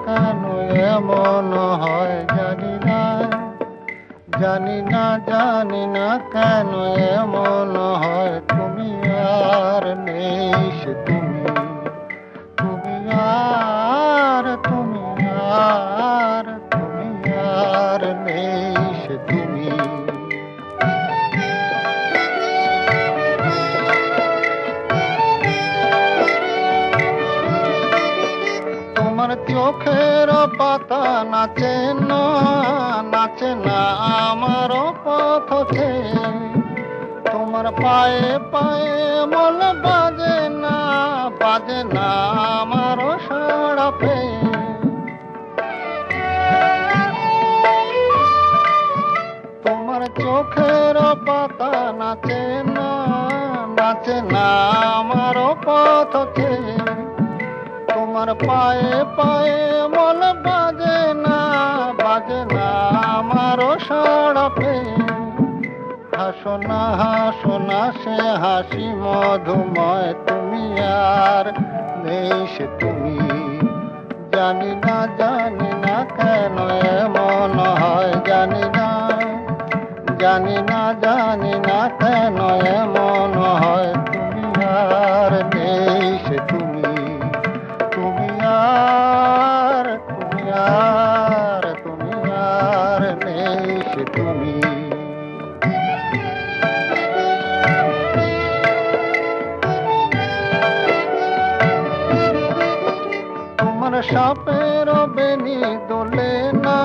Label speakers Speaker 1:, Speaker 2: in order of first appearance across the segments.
Speaker 1: কেন এমন হয়, জানি না, জানি না, জানি না কেন এমন হয়। তুমি আর নেই সে তুমি, তুমি আর, তুমি আর, তুমি আর নেই সে তুমি। তোমার চোখের পাতা নাচে না, নাচে না আমার পথে। তোমার পায়ে পায়ে মন বাজে না, বাজে না আমার সাড়া পেয়ে। তোমার চোখের পাতা নাচে না, নাচে না আমার পথে। তোমার পায়ে পায়ে মন বাজে না, বাজে না আমার সাড়া পেয়ে। হাসো না, হাসো না সে হাসি মধুময়, তুমি আর নেই সে তুমি। জানি না, জানি না কেন এমন হয়, জানি না, জানি না, জানি না কেন এমন হয়। তুমি আর নেই সে তুমি, তুমি আর, তুমি আর, তুমি আর নেই সে তুমি। তোমার সাপের বেনি দোলে না,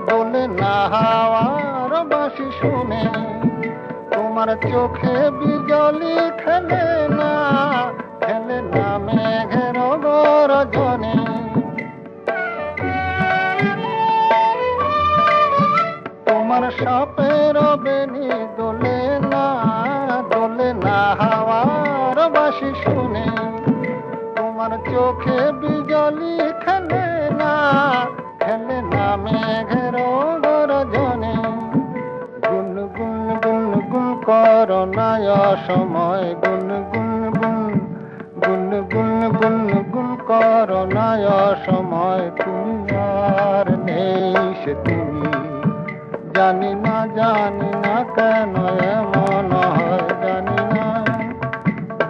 Speaker 1: দোলে না হাওয়ার বাঁশি শুনে। তোমার চোখে বিজলি খেলে না, খেলে না মেঘের গর্জনে। তোমার সাপের বেনি দোলে না, দোলে না হাওয়ার বাঁশি শুনে। তোমার চোখে বিজলি খেলে না, খেলে না মেঘের গর্জনে। গুন গুন গুন গুন করো না অসময়, গুন গুন গুন, গুন গুন গুন গুন করো না অসময়। তুমি আর নেই সে তুমি, জানি না, জানি না কেন এমন হয়, জানি না,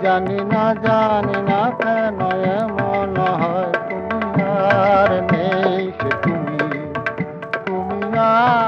Speaker 1: জানি না, জানি না কেন এমন হয়। তুমি আর নেই সে তুমি, তুমি আর